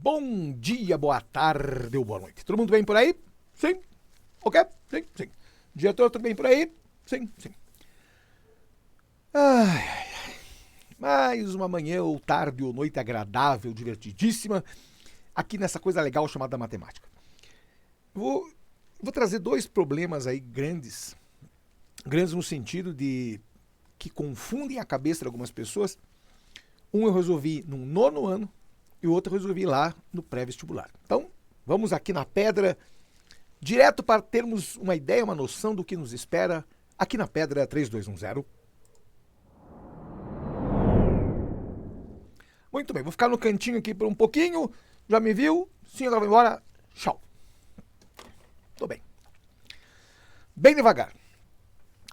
Bom dia, boa tarde ou boa noite. Todo mundo bem por aí? Sim? Ok? Sim, sim. Diretor, tudo bem por aí? Sim, sim. Ai. Mais uma manhã ou tarde ou noite agradável, divertidíssima, aqui nessa coisa legal chamada matemática. Vou trazer dois problemas aí grandes no sentido de que confundem a cabeça de algumas pessoas. Um eu resolvi no 9º ano e o outro eu resolvi lá no pré-vestibular. Então, vamos aqui na pedra, direto para termos uma ideia, uma noção do que nos espera aqui na pedra 3210. Muito bem, vou ficar no cantinho aqui por um pouquinho. Já me viu? Sim, agora vou embora. Tchau. Tô bem. Bem devagar.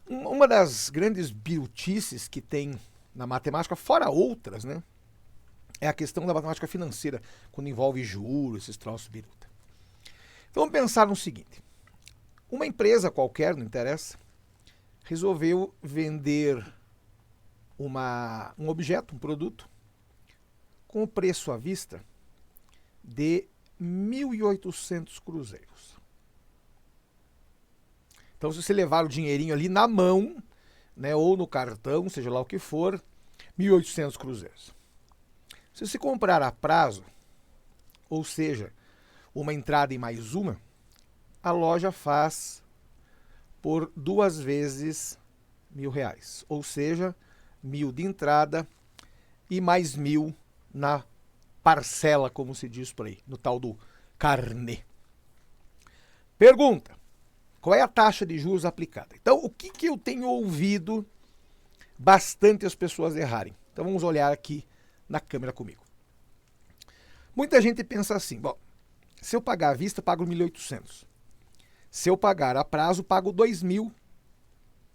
Uma das grandes birutices que tem na matemática, fora outras, né? É a questão da matemática financeira, quando envolve juros, esses troços biruta. Então vamos pensar no seguinte. Uma empresa qualquer, não interessa, resolveu vender um objeto, um produto, com o preço à vista de 1.800 cruzeiros. Então, se você levar o dinheirinho ali na mão, né, ou no cartão, seja lá o que for, 1.800 cruzeiros. Se você comprar a prazo, ou seja, uma entrada e mais uma, a loja faz por 2 vezes R$ 1.000, ou seja, 1.000 de entrada e mais 1.000 na parcela, como se diz por aí, no tal do carnê. Pergunta: qual é a taxa de juros aplicada? Então, o que eu tenho ouvido bastante as pessoas errarem? Então, vamos olhar aqui na câmera comigo. Muita gente pensa assim: bom, se eu pagar à vista, pago 1.800. Se eu pagar a prazo, pago 2.000.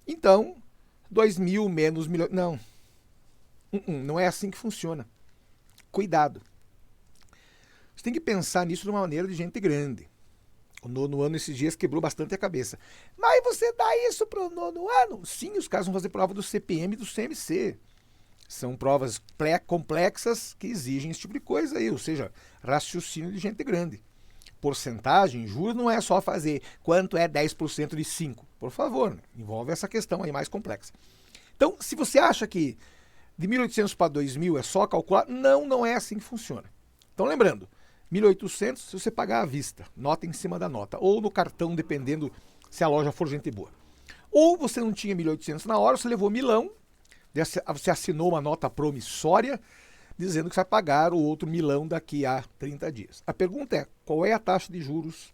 Então, 2.000 menos 1.000. Não é assim que funciona. Cuidado. Você tem que pensar nisso de uma maneira de gente grande. O 9º ano, esses dias, quebrou bastante a cabeça. Mas você dá isso para o 9º ano? Sim, os caras vão fazer prova do CPM e do CMC. São provas complexas que exigem esse tipo de coisa aí, ou seja, raciocínio de gente grande. Porcentagem, juros, não é só fazer quanto é 10% de 5. Por favor, né? Envolve essa questão aí mais complexa. Então, se você acha que de 1.800 para 2.000 é só calcular, não é assim que funciona. Então, lembrando, 1.800 se você pagar à vista, nota em cima da nota, ou no cartão, dependendo se a loja for gente boa. Ou você não tinha 1.800 na hora, você levou milão, você assinou uma nota promissória, dizendo que você vai pagar o outro milão daqui a 30 dias. A pergunta é, qual é a taxa de juros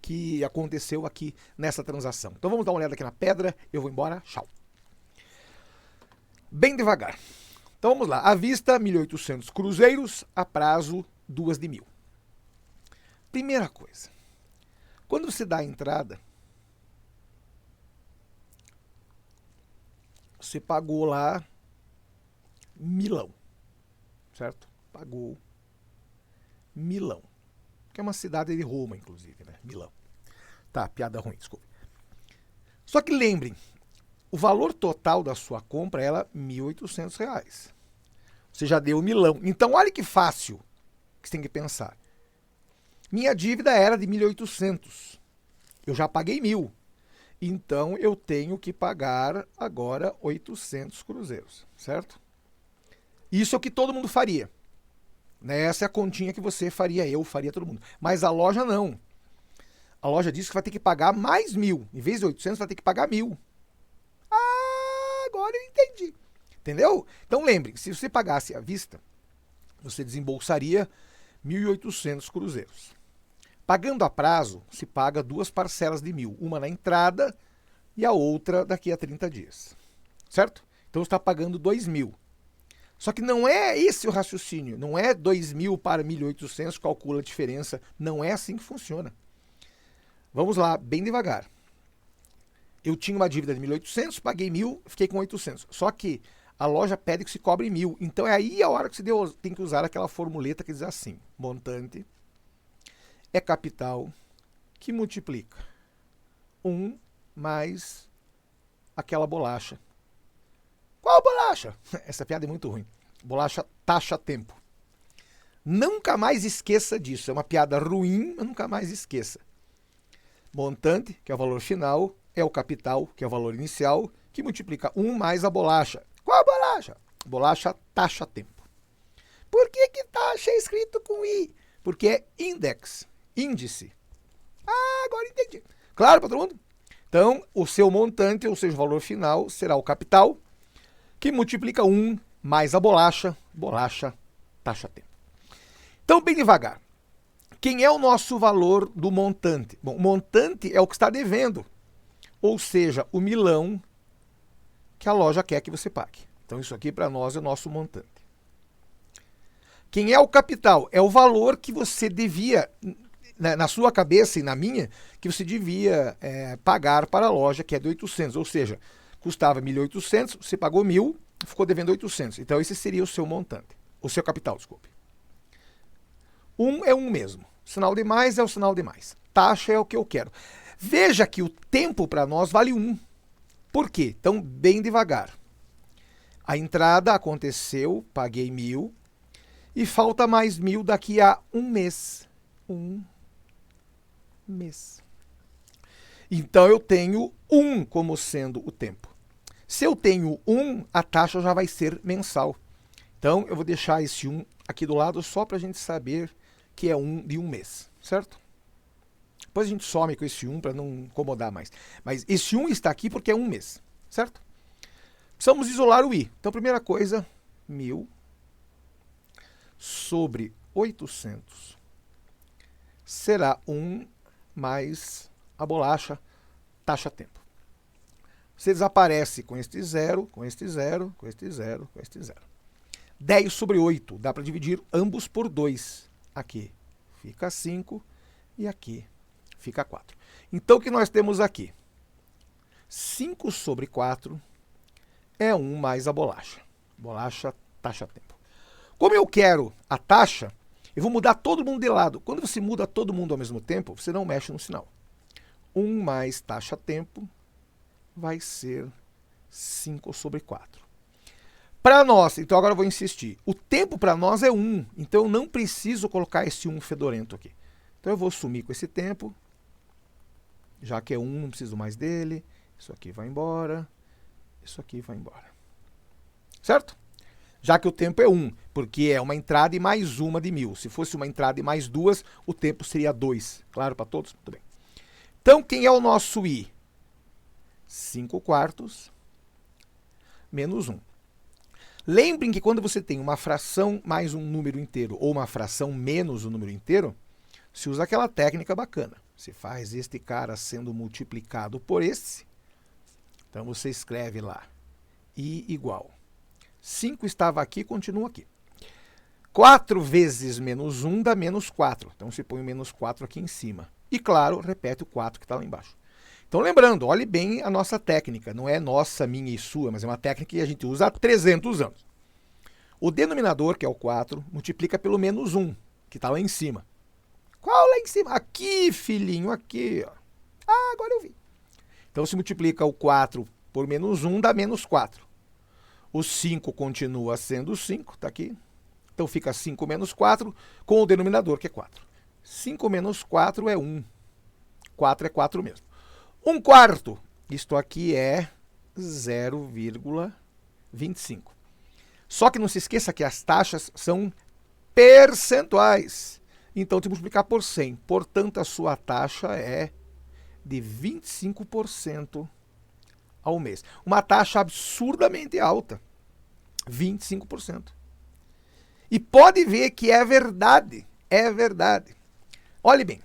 que aconteceu aqui nessa transação? Então vamos dar uma olhada aqui na pedra, eu vou embora, tchau. Bem devagar. Então vamos lá, à vista 1.800 cruzeiros, a prazo 2 de 1.000. Primeira coisa, quando você dá a entrada, você pagou lá milão, certo? Pagou Milão, que é uma cidade de Roma, inclusive, né? Milão. Tá, piada ruim, desculpa. Só que lembrem, o valor total da sua compra era R$ 1.800. Você já deu milão. Então, olha que fácil que você tem que pensar. Minha dívida era de 1.800. Eu já paguei 1.000. Então, eu tenho que pagar agora 800 cruzeiros, certo? Isso é o que todo mundo faria. Essa é a continha que você faria, eu faria, todo mundo. Mas a loja não. A loja diz que vai ter que pagar mais 1.000. Em vez de 800, vai ter que pagar 1.000. Ah, agora eu entendi. Entendeu? Então lembre, se você pagasse à vista, você desembolsaria 1.800 cruzeiros. Pagando a prazo, se paga 2 parcelas de 1.000. Uma na entrada e a outra daqui a 30 dias. Certo? Então você está pagando 2.000. Só que não é esse o raciocínio. Não é 2.000 para 1.800, calcula a diferença. Não é assim que funciona. Vamos lá, bem devagar. Eu tinha uma dívida de 1.800, paguei 1.000, fiquei com 800. Só que a loja pede que se cobre 1.000. Então é aí a hora que você tem que usar aquela formuleta que diz assim: montante é capital que multiplica 1 mais aquela bolacha. Qual bolacha? Essa piada é muito ruim. Bolacha taxa tempo. Nunca mais esqueça disso. É uma piada ruim, mas nunca mais esqueça. Montante, que é o valor final, é o capital, que é o valor inicial, que multiplica 1 mais a bolacha. Qual a bolacha? Bolacha taxa tempo. Por que taxa é escrito com I? Porque é index, índice. Ah, agora entendi. Claro para todo mundo? Então, o seu montante, ou seja, o valor final, será o capital, que multiplica 1 mais a bolacha, bolacha taxa tempo. Então, bem devagar. Quem é o nosso valor do montante? Bom, o montante é o que está devendo, ou seja, o milão que a loja quer que você pague. Então, isso aqui para nós é o nosso montante. Quem é o capital? É o valor que você devia, na sua cabeça e na minha, que você devia pagar para a loja, que é de 800. Ou seja, custava 1.800, você pagou 1.000, ficou devendo 800. Então, esse seria o seu montante. O seu capital, desculpe. 1 é 1 mesmo. Sinal de mais é o sinal de mais. Taxa é o que eu quero. Veja que o tempo para nós vale 1. Por quê? Então, bem devagar. A entrada aconteceu, paguei 1.000, e falta mais 1.000 daqui a 1 mês. 1 mês. Então, eu tenho 1 como sendo o tempo. Se eu tenho 1, a taxa já vai ser mensal. Então, eu vou deixar esse 1 aqui do lado só para a gente saber que é 1 de 1 mês, certo? Depois a gente some com esse 1 para não incomodar mais. Mas esse 1 está aqui porque é 1 mês, certo? Precisamos isolar o I. Então, primeira coisa, 1.000 sobre 800 será 1 mais a bolacha taxa tempo. Você desaparece com este 0, com este 0, com este 0, com este 0. 10 sobre 8, dá para dividir ambos por 2. Aqui fica 5 e aqui fica 4. Então, o que nós temos aqui? 5 sobre 4 é 1 mais a bolacha. Bolacha taxa tempo. Como eu quero a taxa, eu vou mudar todo mundo de lado. Quando você muda todo mundo ao mesmo tempo, você não mexe no sinal. 1 mais taxa tempo vai ser 5 sobre 4. Para nós, então agora eu vou insistir, o tempo para nós é 1, então eu não preciso colocar esse 1 fedorento aqui. Então eu vou sumir com esse tempo, já que é 1, não preciso mais dele, isso aqui vai embora, isso aqui vai embora. Certo? Já que o tempo é 1, porque é uma entrada e mais uma de 1.000. Se fosse uma entrada e mais 2, o tempo seria 2. Claro para todos? Muito bem. Então, quem é o nosso I? 5 quartos menos 1. Lembrem que quando você tem uma fração mais um número inteiro ou uma fração menos um número inteiro, se usa aquela técnica bacana. Você faz este cara sendo multiplicado por esse. Então, você escreve lá I igual. 5 estava aqui, continua aqui. 4 vezes menos 1 dá menos 4. Então, você põe o menos 4 aqui em cima. E, claro, repete o 4 que está lá embaixo. Então, lembrando, olhe bem a nossa técnica. Não é nossa, minha e sua, mas é uma técnica que a gente usa há 300 anos. O denominador, que é o 4, multiplica pelo menos 1, que está lá em cima. Qual lá em cima? Aqui, filhinho, aqui. Ó. Ah, agora eu vi. Então, se multiplica o 4 por menos 1, dá menos 4. O 5 continua sendo 5, está aqui. Então, fica 5 menos 4 com o denominador, que é 4. 5 menos 4 é 1. 4 é 4 mesmo. 1 quarto, isto aqui é 0,25. Só que não se esqueça que as taxas são percentuais. Então, tem que multiplicar por 100. Portanto, a sua taxa é de 25% ao mês. Uma taxa absurdamente alta. 25%. E pode ver que é verdade. É verdade. Olhe bem.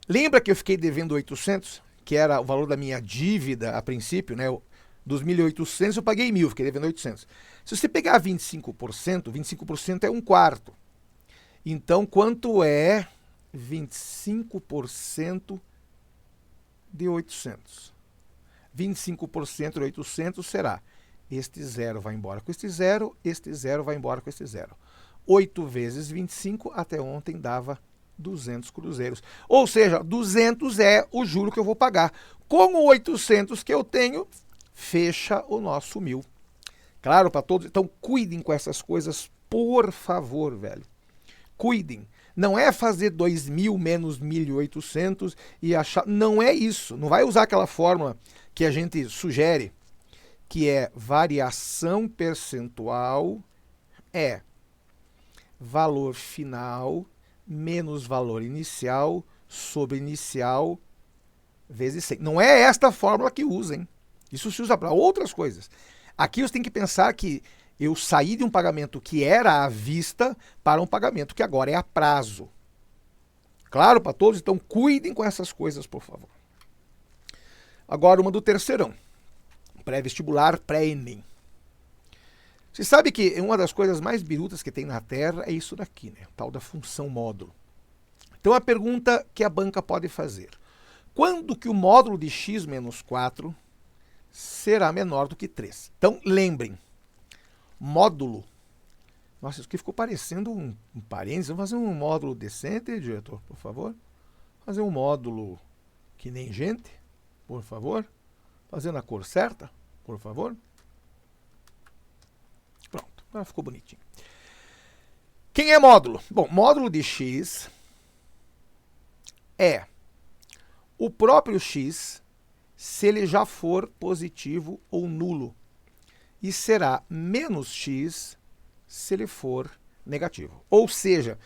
Lembra que eu fiquei devendo 800? Que era o valor da minha dívida a princípio, né? Dos 1.800 eu paguei 1.000, fiquei devendo 800. Se você pegar 25%, 25% é 1 quarto. Então, quanto é 25% de 800? 25% de 800 será, este 0 vai embora com este 0 vai embora com este 0. 8 vezes 25, até ontem dava 200 cruzeiros. Ou seja, 200 é o juro que eu vou pagar. Com o 800 que eu tenho, fecha o nosso 1.000. Claro para todos? Então, cuidem com essas coisas, por favor, velho. Cuidem. Não é fazer 2.000 menos 1.800 e achar... Não é isso. Não vai usar aquela fórmula que a gente sugere, que é variação percentual é valor final menos valor inicial sobre inicial vezes 100. Não é esta fórmula que usem. Isso se usa para outras coisas. Aqui você tem que pensar que eu saí de um pagamento que era à vista para um pagamento que agora é a prazo. Claro para todos? Então cuidem com essas coisas, por favor. Agora uma do terceirão. Pré-vestibular, pré-ENEM. Você sabe que uma das coisas mais birutas que tem na Terra é isso daqui, né? O tal da função módulo. Então a pergunta que a banca pode fazer. Quando que o módulo de x menos 4 será menor do que 3? Então lembrem. Módulo. Nossa, isso aqui ficou parecendo um parênteses. Vamos fazer um módulo decente, diretor, por favor. Fazer um módulo que nem gente, por favor. Fazendo a cor certa, por favor. Pronto, agora ficou bonitinho. Quem é módulo? Bom, módulo de x é o próprio x se ele já for positivo ou nulo. E será menos x se ele for negativo. Ou seja,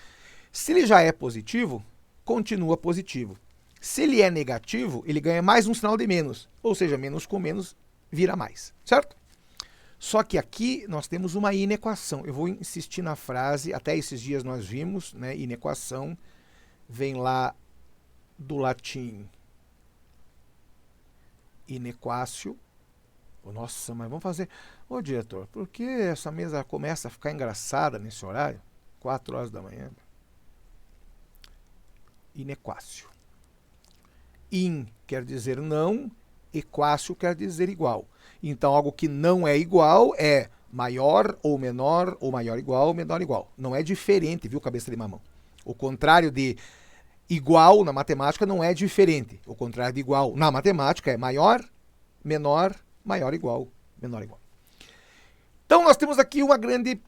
se ele já é positivo, continua positivo. Se ele é negativo, ele ganha mais um sinal de menos. Ou seja, menos com menos vira mais, certo? Só que aqui nós temos uma inequação. Eu vou insistir na frase, até esses dias nós vimos, né? Inequação vem lá do latim inequatio. Nossa, mas vamos fazer... Ô, diretor, por que essa mesa começa a ficar engraçada nesse horário? 4 horas da manhã. Inequatio. In quer dizer não, equácio quer dizer igual. Então, algo que não é igual é maior ou menor, ou maior igual, ou menor igual. Não é diferente, viu, cabeça de mamão? O contrário de igual na matemática não é diferente. O contrário de igual na matemática é maior, menor, maior igual, menor igual. Então, nós temos aqui uma grande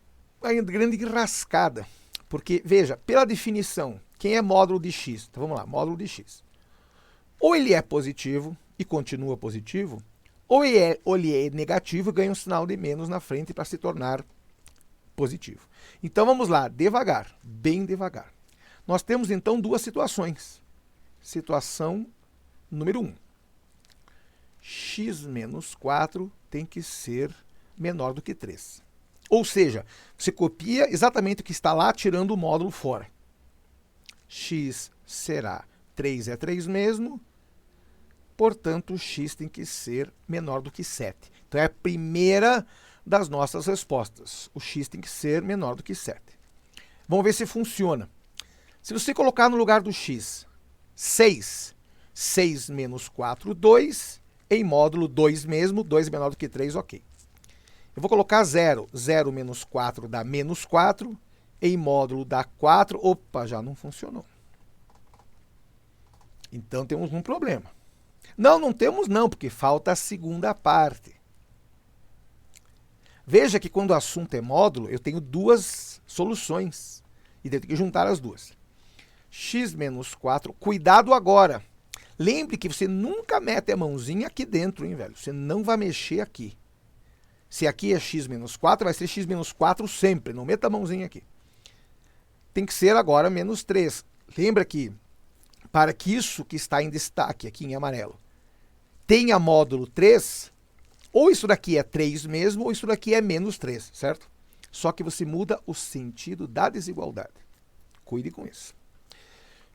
rascada. Porque, veja, pela definição, quem é módulo de x? Então, vamos lá, módulo de x. Ou ele é positivo e continua positivo, ou ele é negativo e ganha um sinal de menos na frente para se tornar positivo. Então, vamos lá, devagar, bem devagar. Nós temos, então, duas situações. Situação número 1. X menos 4 tem que ser menor do que 3. Ou seja, você copia exatamente o que está lá, tirando o módulo fora. X será 3 é 3 mesmo, portanto, x tem que ser menor do que 7. Então, é a primeira das nossas respostas. O x tem que ser menor do que 7. Vamos ver se funciona. Se você colocar no lugar do x 6, 6 menos 4, 2, em módulo 2 mesmo, 2 é menor do que 3, ok. Eu vou colocar 0, 0 menos 4 dá menos 4, em módulo dá 4, opa, já não funcionou. Então temos um problema. Não temos não, porque falta a segunda parte. Veja que quando o assunto é módulo, eu tenho duas soluções. E tenho que juntar as duas. X menos 4, cuidado agora. Lembre que você nunca mete a mãozinha aqui dentro, hein, velho? Você não vai mexer aqui. Se aqui é x menos 4, vai ser x menos 4 sempre. Não meta a mãozinha aqui. Tem que ser agora menos 3. Lembra que, para que isso que está em destaque aqui em amarelo tenha módulo 3, ou isso daqui é 3 mesmo, ou isso daqui é menos 3, certo? Só que você muda o sentido da desigualdade. Cuide com isso.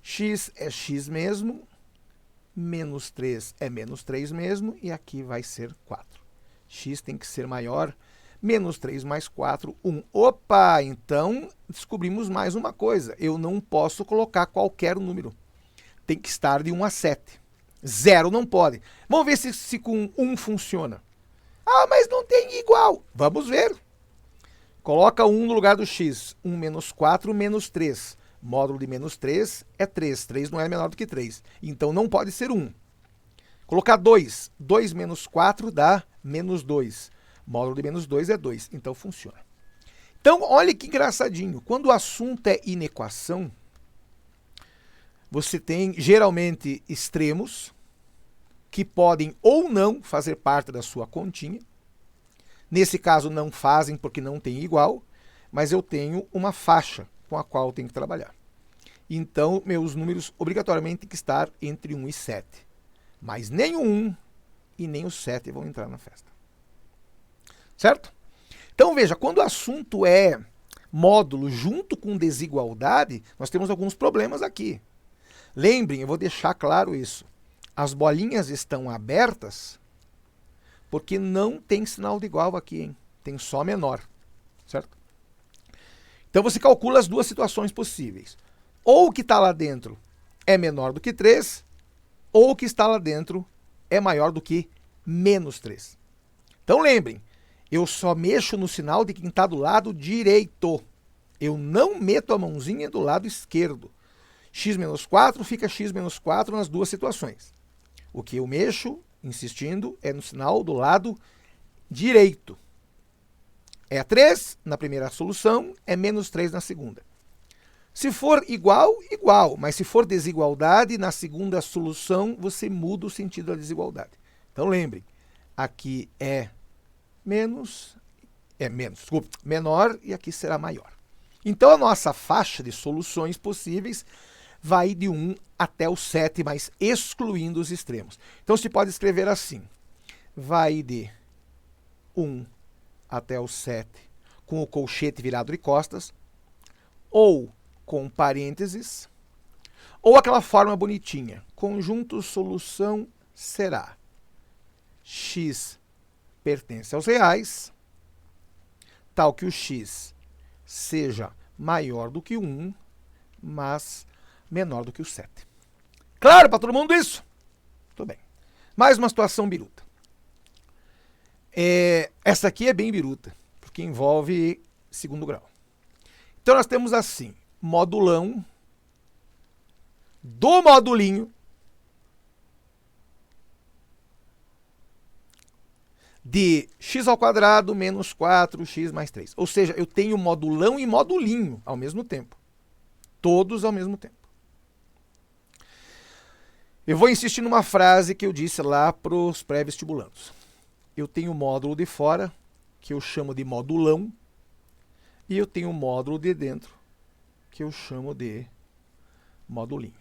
X é x mesmo, menos 3 é menos 3 mesmo, e aqui vai ser 4. X tem que ser maior, menos 3 mais 4, 1. Opa, então descobrimos mais uma coisa. Eu não posso colocar qualquer número. Tem que estar de 1 a 7. 0 não pode. Vamos ver se com 1 funciona. Ah, mas não tem igual. Vamos ver. Coloca 1 no lugar do x. 1 menos 4, menos 3. Módulo de menos 3 é 3. 3 não é menor do que 3. Então não pode ser 1. Colocar 2. 2 menos 4 dá menos 2. Módulo de menos 2 é 2. Então funciona. Então, olha que engraçadinho. Quando o assunto é inequação, você tem geralmente extremos que podem ou não fazer parte da sua continha. Nesse caso não fazem porque não tem igual, mas eu tenho uma faixa com a qual eu tenho que trabalhar. Então, meus números obrigatoriamente têm que estar entre 1 e 7. Mas nem o 1 e nem o 7 vão entrar na festa. Certo? Então, veja, quando o assunto é módulo junto com desigualdade, nós temos alguns problemas aqui. Lembrem, eu vou deixar claro isso. As bolinhas estão abertas porque não tem sinal de igual aqui, hein? Tem só menor, certo? Então você calcula as duas situações possíveis. Ou o que está lá dentro é menor do que 3, ou o que está lá dentro é maior do que menos 3. Então lembrem, eu só mexo no sinal de quem está do lado direito. Eu não meto a mãozinha do lado esquerdo. X menos 4 fica x menos 4 nas duas situações. O que eu mexo, insistindo, é no sinal do lado direito. É 3 na primeira solução, é menos 3 na segunda. Se for igual, igual. Mas se for desigualdade, na segunda solução, você muda o sentido da desigualdade. Então lembrem, aqui é menor e aqui será maior. Então a nossa faixa de soluções possíveis vai de 1 até o 7, mas excluindo os extremos. Então se pode escrever assim, vai de 1 até o 7 com o colchete virado de costas, ou com parênteses, ou aquela forma bonitinha, conjunto solução será x pertence aos reais, tal que o x seja maior do que 1, mas menor do que o 7. Claro para todo mundo isso? Tudo bem. Mais uma situação biruta. Essa aqui é bem biruta, porque envolve segundo grau. Então nós temos assim, modulão do modulinho de x ao quadrado menos 4x mais 3. Ou seja, eu tenho modulão e modulinho ao mesmo tempo. Todos ao mesmo tempo. Eu vou insistir numa frase que eu disse lá para os pré-vestibulandos. Eu tenho o módulo de fora, que eu chamo de modulão, e eu tenho o módulo de dentro, que eu chamo de modulinho.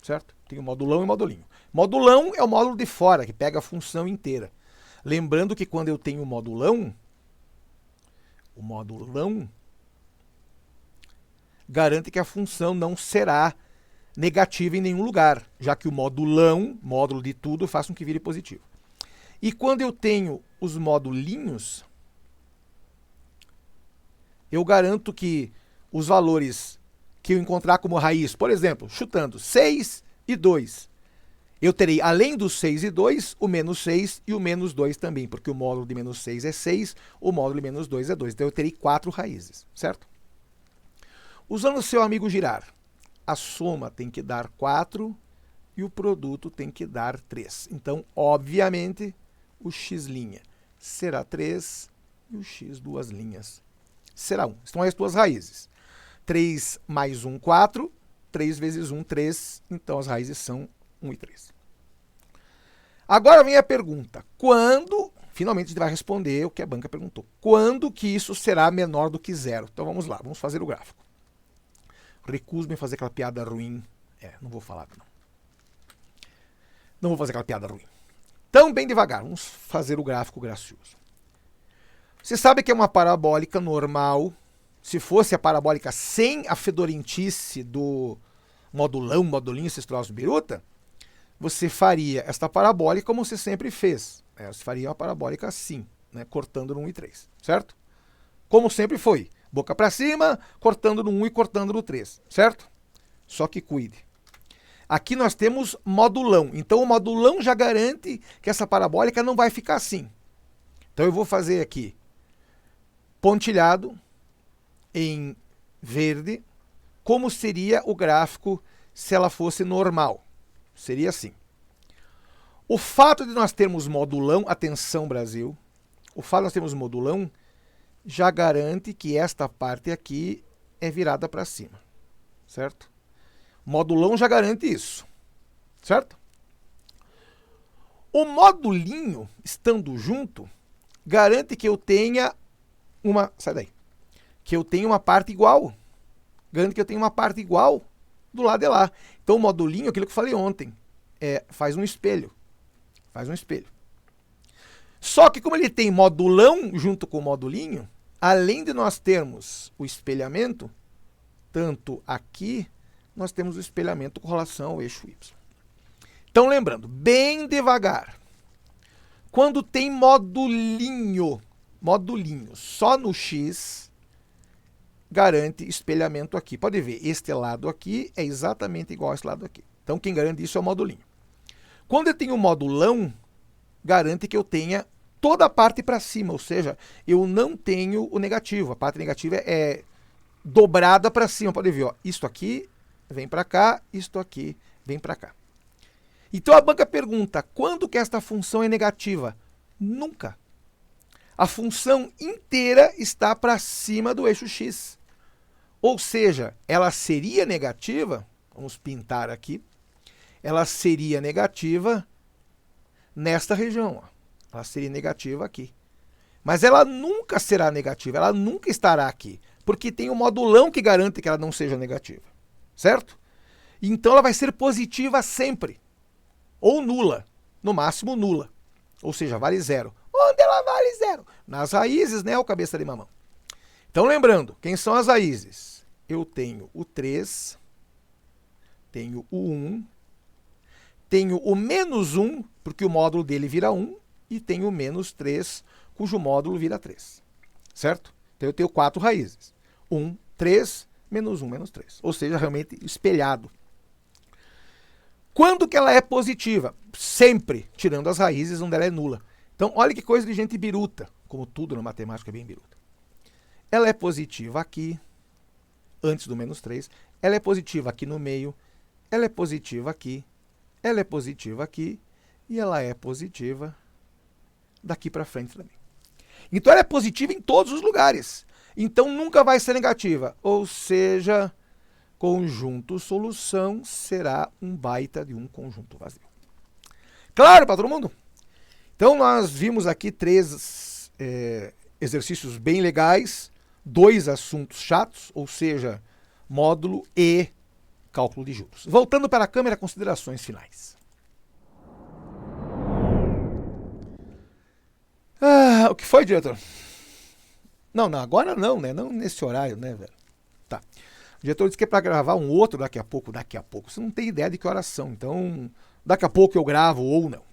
Certo? Tenho modulão e modulinho. Modulão é o módulo de fora, que pega a função inteira. Lembrando que quando eu tenho o modulão garante que a função não será negativa em nenhum lugar, já que o modulão, módulo de tudo, faz com que vire positivo. E quando eu tenho os modulinhos, eu garanto que os valores que eu encontrar como raiz, por exemplo, chutando 6 e 2, eu terei, além do 6 e 2, o menos 6 e o menos 2 também, porque o módulo de menos 6 é 6, o módulo de menos 2 é 2. Então eu terei 4 raízes, certo? Usando o seu amigo girar, a soma tem que dar 4 e o produto tem que dar 3. Então, obviamente, o x' será 3 e o x duas linhas será 1. Estão as duas raízes. 3 mais 1, 4. 3 vezes 1, 3. Então, as raízes são 1 e 3. Agora vem a pergunta. Quando, finalmente a gente vai responder o que a banca perguntou. Quando que isso será menor do que 0? Então, vamos lá. Vamos fazer o gráfico. Recuso-me a fazer aquela piada ruim. Não vou falar, não. Não vou fazer aquela piada ruim. Então, bem devagar. Vamos fazer o gráfico gracioso. Você sabe que é uma parabólica normal. Se fosse a parabólica sem a fedorentice do modulão, modulinho, esses troços biruta, você faria esta parabólica como você sempre fez. Você faria uma parabólica assim, né, cortando no 1 e 3, certo? Como sempre foi. Boca para cima, cortando no 1 e cortando no 3, certo? Só que cuide. Aqui nós temos modulão. Então o modulão já garante que essa parabólica não vai ficar assim. Então eu vou fazer aqui pontilhado em verde, como seria o gráfico se ela fosse normal. Seria assim. O fato de nós termos modulão, atenção Brasil, o fato de nós termos modulão já garante que esta parte aqui é virada para cima, certo? Modulão já garante isso, certo? O modulinho, estando junto, garante que eu tenha uma... Sai daí. Que eu tenha uma parte igual. Garante que eu tenha uma parte igual do lado de lá. Então o modulinho, aquilo que eu falei ontem, faz um espelho. Faz um espelho. Só que como ele tem modulão junto com o modulinho, além de nós termos o espelhamento, tanto aqui, nós temos o espelhamento com relação ao eixo Y. Então lembrando, bem devagar, quando tem modulinho só no X, garante espelhamento aqui. Pode ver, este lado aqui é exatamente igual a esse lado aqui. Então quem garante isso é o modulinho. Quando eu tenho modulão, garante que eu tenha toda a parte para cima, ou seja, eu não tenho o negativo. A parte negativa é dobrada para cima. Pode ver, ó, isto aqui vem para cá, isto aqui vem para cá. Então a banca pergunta, quando que esta função é negativa? Nunca. A função inteira está para cima do eixo X. Ou seja, ela seria negativa, vamos pintar aqui, ela seria negativa nesta região. Ó. Ela seria negativa aqui. Mas ela nunca será negativa, ela nunca estará aqui, porque tem um modulão que garante que ela não seja negativa. Certo? Então ela vai ser positiva sempre. Ou nula, no máximo nula. Ou seja, vale zero. Onde ela vale zero? Nas raízes, né, o cabeça de mamão. Então lembrando, quem são as raízes? Eu tenho o 3, tenho o 1, tenho o menos 1, porque o módulo dele vira 1, e tenho o menos 3, cujo módulo vira 3. Certo? Então eu tenho 4 raízes. 1, 3, menos 1, menos 3. Ou seja, realmente espelhado. Quando que ela é positiva? Sempre, tirando as raízes onde ela é nula. Então, olha que coisa de gente biruta, como tudo na matemática é bem biruta. Ela é positiva aqui, antes do menos 3. Ela é positiva aqui no meio. Ela é positiva aqui. Ela é positiva aqui. E ela é positiva daqui para frente também. Então, ela é positiva em todos os lugares. Então, nunca vai ser negativa. Ou seja, conjunto solução será um baita de um conjunto vazio. Claro para todo mundo? Então nós vimos aqui 3 exercícios bem legais, 2 assuntos chatos, ou seja, módulo e cálculo de juros. Voltando para a câmera, considerações finais. O que foi, diretor? Não, agora não, né? Não nesse horário, né, velho? Tá. O diretor disse que é para gravar um outro daqui a pouco. Você não tem ideia de que horas são. Então, daqui a pouco eu gravo ou não.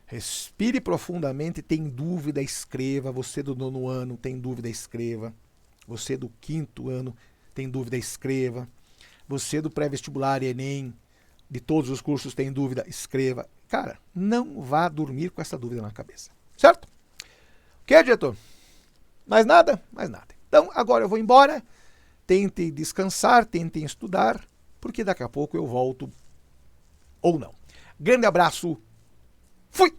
Respire profundamente, tem dúvida, escreva. Você do 9º ano tem dúvida, escreva. Você do 5º ano tem dúvida, escreva. Você do pré-vestibular e Enem, de todos os cursos tem dúvida, escreva. Cara, não vá dormir com essa dúvida na cabeça. Certo? Ok, diretor? Mais nada? Mais nada. Então, agora eu vou embora. Tentem descansar, tentem estudar, porque daqui a pouco eu volto ou não. Grande abraço. Fui!